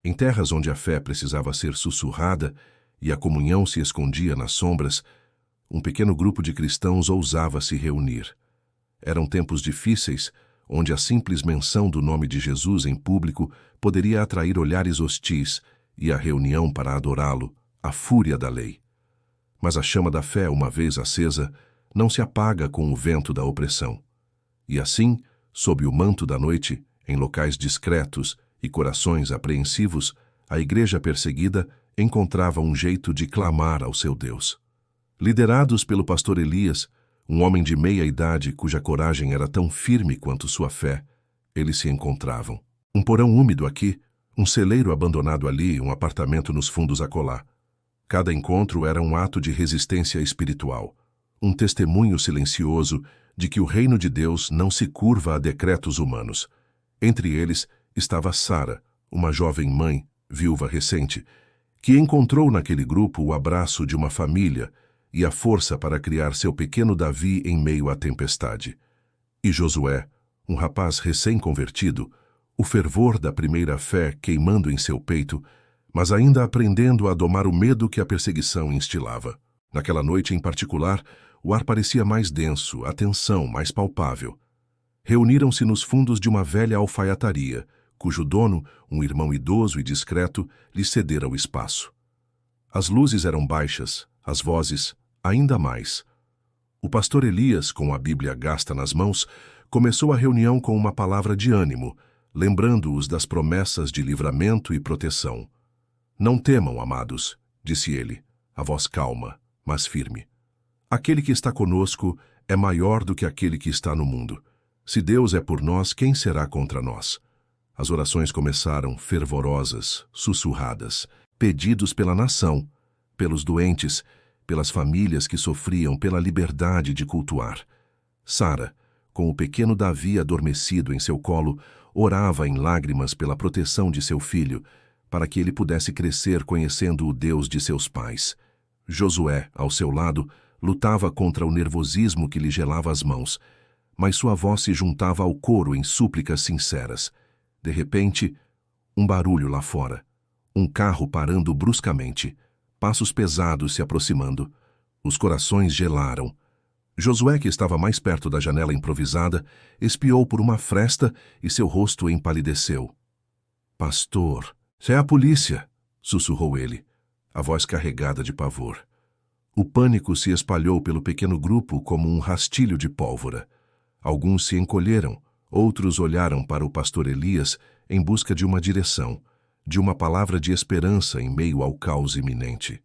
Em terras onde a fé precisava ser sussurrada e a comunhão se escondia nas sombras, um pequeno grupo de cristãos ousava se reunir. Eram tempos difíceis, onde a simples menção do nome de Jesus em público poderia atrair olhares hostis e a reunião para adorá-lo, a fúria da lei. Mas a chama da fé, uma vez acesa, não se apaga com o vento da opressão. E assim, sob o manto da noite, em locais discretos e corações apreensivos, a igreja perseguida encontrava um jeito de clamar ao seu Deus. Liderados pelo pastor Elias, um homem de meia idade cuja coragem era tão firme quanto sua fé, eles se encontravam. Um porão úmido aqui, um celeiro abandonado ali, um apartamento nos fundos acolá. Cada encontro era um ato de resistência espiritual, um testemunho silencioso de que o reino de Deus não se curva a decretos humanos. Entre eles estava Sara, uma jovem mãe, viúva recente, que encontrou naquele grupo o abraço de uma família e a força para criar seu pequeno Davi em meio à tempestade. E Josué, um rapaz recém-convertido, o fervor da primeira fé queimando em seu peito, mas ainda aprendendo a domar o medo que a perseguição instilava. Naquela noite em particular, o ar parecia mais denso, a tensão mais palpável. Reuniram-se nos fundos de uma velha alfaiataria, cujo dono, um irmão idoso e discreto, lhe cedera o espaço. As luzes eram baixas, as vozes ainda mais. O pastor Elias, com a Bíblia gasta nas mãos, começou a reunião com uma palavra de ânimo, lembrando-os das promessas de livramento e proteção. Não temam, amados, disse ele, a voz calma, mas firme. Aquele que está conosco é maior do que aquele que está no mundo. Se Deus é por nós, quem será contra nós? As orações começaram fervorosas, sussurradas, pedidos pela nação, pelos doentes, pelas famílias que sofriam pela liberdade de cultuar. Sara, com o pequeno Davi adormecido em seu colo, orava em lágrimas pela proteção de seu filho, para que ele pudesse crescer conhecendo o Deus de seus pais. Josué, ao seu lado, lutava contra o nervosismo que lhe gelava as mãos, mas sua voz se juntava ao coro em súplicas sinceras. De repente, um barulho lá fora. Um carro parando bruscamente. Passos pesados se aproximando. Os corações gelaram. Josué, que estava mais perto da janela improvisada, espiou por uma fresta e seu rosto empalideceu. Pastor, é a polícia, sussurrou ele, a voz carregada de pavor. O pânico se espalhou pelo pequeno grupo como um rastilho de pólvora. Alguns se encolheram, outros olharam para o pastor Elias em busca de uma direção, de uma palavra de esperança em meio ao caos iminente.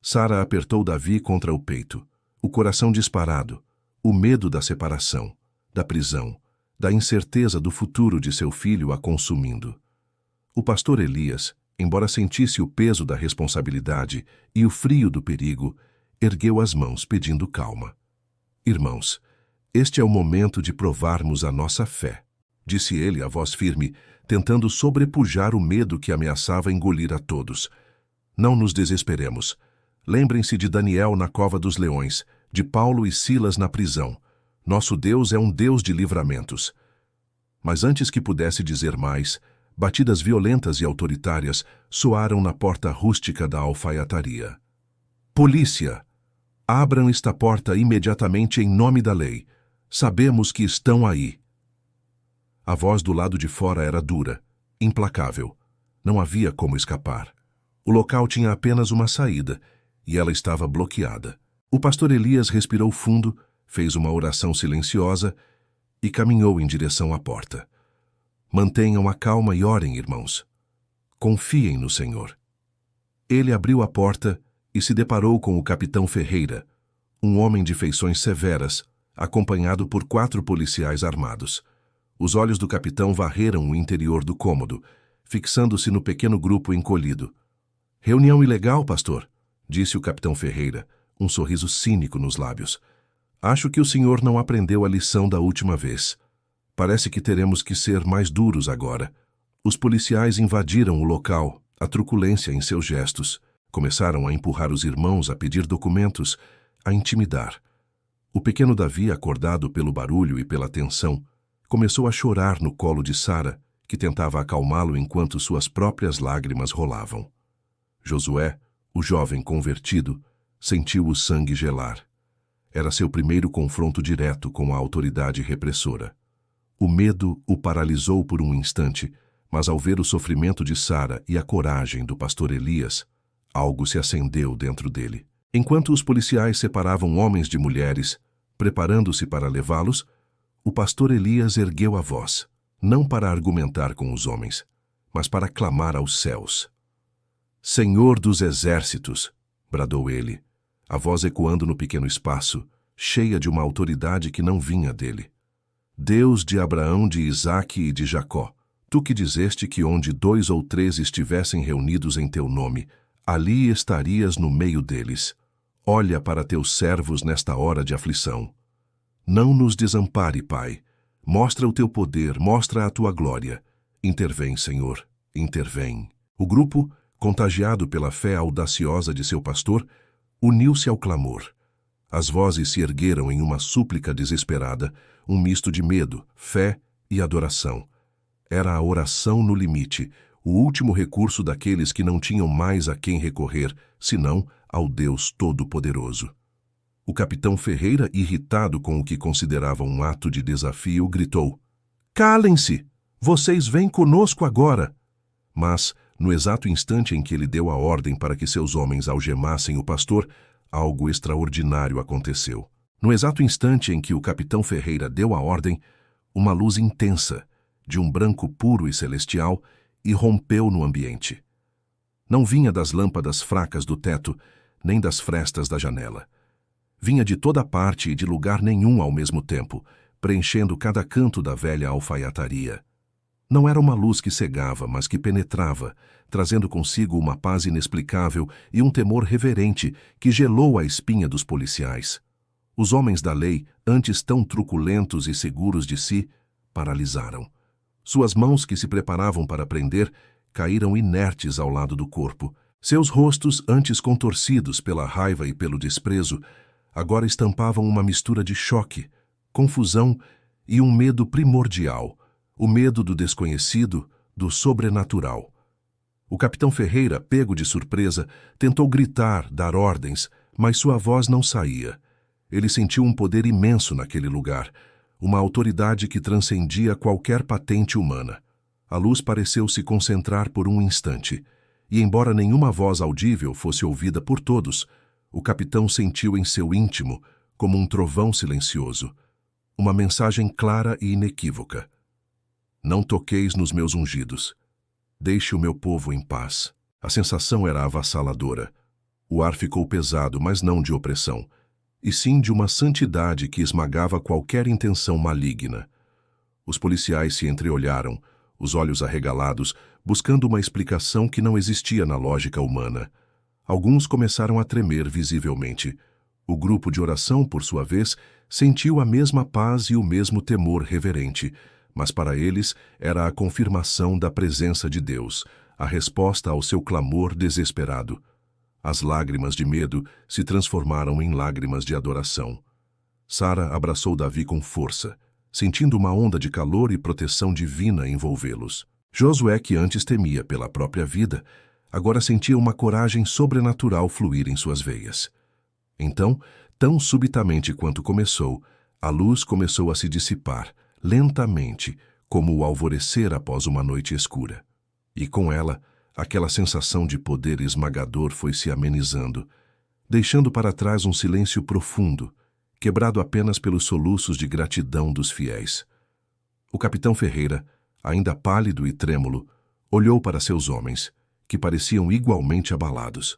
Sara apertou Davi contra o peito, o coração disparado, o medo da separação, da prisão, da incerteza do futuro de seu filho a consumindo. O pastor Elias, embora sentisse o peso da responsabilidade e o frio do perigo, ergueu as mãos pedindo calma. Irmãos, este é o momento de provarmos a nossa fé, disse ele a voz firme, tentando sobrepujar o medo que ameaçava engolir a todos. Não nos desesperemos. Lembrem-se de Daniel na cova dos leões, de Paulo e Silas na prisão. Nosso Deus é um Deus de livramentos. Mas antes que pudesse dizer mais, batidas violentas e autoritárias soaram na porta rústica da alfaiataria. Polícia! Abram esta porta imediatamente em nome da lei. Sabemos que estão aí. A voz do lado de fora era dura, implacável. Não havia como escapar. O local tinha apenas uma saída, e ela estava bloqueada. O pastor Elias respirou fundo, fez uma oração silenciosa e caminhou em direção à porta. Mantenham a calma e orem, irmãos. Confiem no Senhor. Ele abriu a porta e se deparou com o capitão Ferreira, um homem de feições severas, acompanhado por 4 policiais armados. Os olhos do capitão varreram o interior do cômodo, fixando-se no pequeno grupo encolhido. Reunião ilegal, pastor, disse o capitão Ferreira, um sorriso cínico nos lábios. Acho que o senhor não aprendeu a lição da última vez. Parece que teremos que ser mais duros agora. Os policiais invadiram o local, a truculência em seus gestos. Começaram a empurrar os irmãos, a pedir documentos, a intimidar. O pequeno Davi, acordado pelo barulho e pela tensão, começou a chorar no colo de Sara, que tentava acalmá-lo enquanto suas próprias lágrimas rolavam. Josué, o jovem convertido, sentiu o sangue gelar. Era seu primeiro confronto direto com a autoridade repressora. O medo o paralisou por um instante, mas ao ver o sofrimento de Sara e a coragem do pastor Elias, algo se acendeu dentro dele. Enquanto os policiais separavam homens de mulheres, preparando-se para levá-los, o pastor Elias ergueu a voz, não para argumentar com os homens, mas para clamar aos céus. Senhor dos exércitos, bradou ele, a voz ecoando no pequeno espaço, cheia de uma autoridade que não vinha dele. Deus de Abraão, de Isaque e de Jacó, tu que dizeste que onde 2 ou 3 estivessem reunidos em teu nome, ali estarias no meio deles. Olha para teus servos nesta hora de aflição. Não nos desampare, Pai. Mostra o teu poder, mostra a tua glória. Intervém, Senhor, intervém. O grupo, contagiado pela fé audaciosa de seu pastor, uniu-se ao clamor. As vozes se ergueram em uma súplica desesperada, um misto de medo, fé e adoração. Era a oração no limite, o último recurso daqueles que não tinham mais a quem recorrer, senão ao Deus Todo-Poderoso. O capitão Ferreira, irritado com o que considerava um ato de desafio, gritou: "Calem-se! Vocês vêm conosco agora!" Mas, no exato instante em que ele deu a ordem para que seus homens algemassem o pastor, algo extraordinário aconteceu. No exato instante em que o capitão Ferreira deu a ordem, uma luz intensa, de um branco puro e celestial, irrompeu no ambiente. Não vinha das lâmpadas fracas do teto, nem das frestas da janela. Vinha de toda parte e de lugar nenhum ao mesmo tempo, preenchendo cada canto da velha alfaiataria. Não era uma luz que cegava, mas que penetrava, trazendo consigo uma paz inexplicável e um temor reverente que gelou a espinha dos policiais. Os homens da lei, antes tão truculentos e seguros de si, paralisaram. Suas mãos que se preparavam para prender, caíram inertes ao lado do corpo. Seus rostos, antes contorcidos pela raiva e pelo desprezo, agora estampavam uma mistura de choque, confusão e um medo primordial, o medo do desconhecido, do sobrenatural. O capitão Ferreira, pego de surpresa, tentou gritar, dar ordens, mas sua voz não saía. Ele sentiu um poder imenso naquele lugar, uma autoridade que transcendia qualquer patente humana. A luz pareceu se concentrar por um instante, e embora nenhuma voz audível fosse ouvida por todos, o capitão sentiu em seu íntimo, como um trovão silencioso, uma mensagem clara e inequívoca. Não toqueis nos meus ungidos. Deixe o meu povo em paz. A sensação era avassaladora. O ar ficou pesado, mas não de opressão, e sim de uma santidade que esmagava qualquer intenção maligna. Os policiais se entreolharam, os olhos arregalados, buscando uma explicação que não existia na lógica humana. Alguns começaram a tremer visivelmente. O grupo de oração, por sua vez, sentiu a mesma paz e o mesmo temor reverente, mas para eles era a confirmação da presença de Deus, a resposta ao seu clamor desesperado. As lágrimas de medo se transformaram em lágrimas de adoração. Sara abraçou Davi com força, sentindo uma onda de calor e proteção divina envolvê-los. Josué, que antes temia pela própria vida, agora sentia uma coragem sobrenatural fluir em suas veias. Então, tão subitamente quanto começou, a luz começou a se dissipar, lentamente, como o alvorecer após uma noite escura. E com ela, aquela sensação de poder esmagador foi se amenizando, deixando para trás um silêncio profundo, quebrado apenas pelos soluços de gratidão dos fiéis. O capitão Ferreira, ainda pálido e trêmulo, olhou para seus homens, que pareciam igualmente abalados.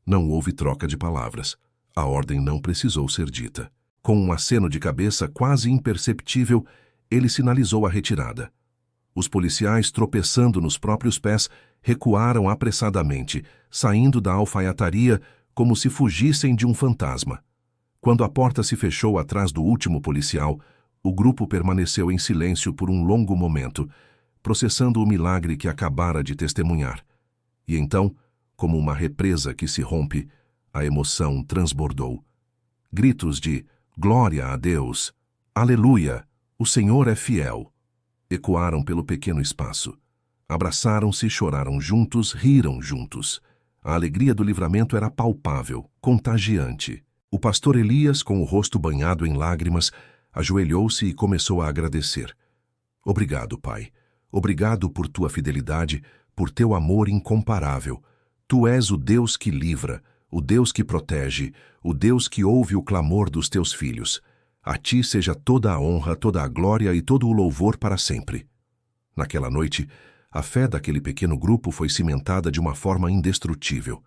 Não houve troca de palavras. A ordem não precisou ser dita. Com um aceno de cabeça quase imperceptível, ele sinalizou a retirada. Os policiais, tropeçando nos próprios pés, recuaram apressadamente, saindo da alfaiataria como se fugissem de um fantasma. Quando a porta se fechou atrás do último policial, o grupo permaneceu em silêncio por um longo momento, processando o milagre que acabara de testemunhar. E então, como uma represa que se rompe, a emoção transbordou. Gritos de "Glória a Deus! Aleluia! O Senhor é fiel!" ecoaram pelo pequeno espaço. Abraçaram-se, choraram juntos, riram juntos. A alegria do livramento era palpável, contagiante. O pastor Elias, com o rosto banhado em lágrimas, ajoelhou-se e começou a agradecer. Obrigado, Pai. Obrigado por tua fidelidade, por teu amor incomparável. Tu és o Deus que livra, o Deus que protege, o Deus que ouve o clamor dos teus filhos. A ti seja toda a honra, toda a glória e todo o louvor para sempre. Naquela noite, a fé daquele pequeno grupo foi cimentada de uma forma indestrutível.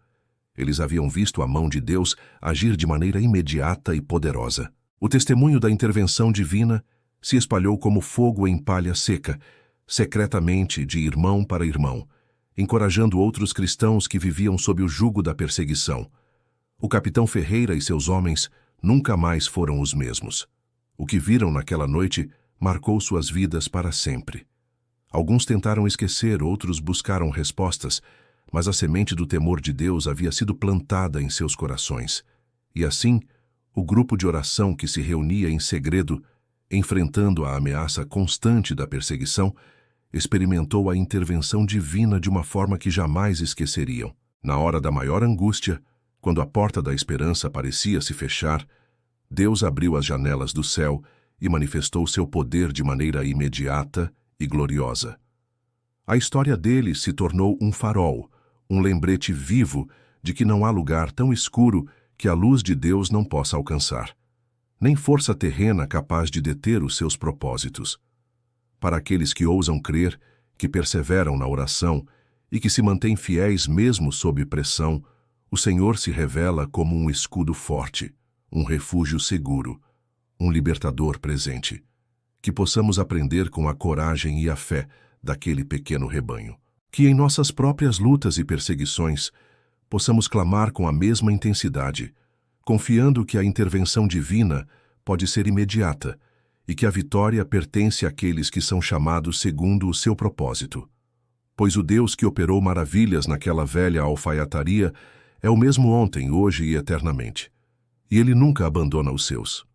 Eles haviam visto a mão de Deus agir de maneira imediata e poderosa. O testemunho da intervenção divina se espalhou como fogo em palha seca, secretamente de irmão para irmão, encorajando outros cristãos que viviam sob o jugo da perseguição. O capitão Ferreira e seus homens nunca mais foram os mesmos. O que viram naquela noite marcou suas vidas para sempre. Alguns tentaram esquecer, outros buscaram respostas, mas a semente do temor de Deus havia sido plantada em seus corações. E assim, o grupo de oração que se reunia em segredo, enfrentando a ameaça constante da perseguição, experimentou a intervenção divina de uma forma que jamais esqueceriam. Na hora da maior angústia, quando a porta da esperança parecia se fechar, Deus abriu as janelas do céu e manifestou seu poder de maneira imediata e gloriosa. A história deles se tornou um farol, um lembrete vivo de que não há lugar tão escuro que a luz de Deus não possa alcançar, nem força terrena capaz de deter os seus propósitos. Para aqueles que ousam crer, que perseveram na oração e que se mantêm fiéis mesmo sob pressão, o Senhor se revela como um escudo forte, um refúgio seguro, um libertador presente. Que possamos aprender com a coragem e a fé daquele pequeno rebanho. Que em nossas próprias lutas e perseguições possamos clamar com a mesma intensidade, confiando que a intervenção divina pode ser imediata e que a vitória pertence àqueles que são chamados segundo o seu propósito. Pois o Deus que operou maravilhas naquela velha alfaiataria é o mesmo ontem, hoje e eternamente. E ele nunca abandona os seus.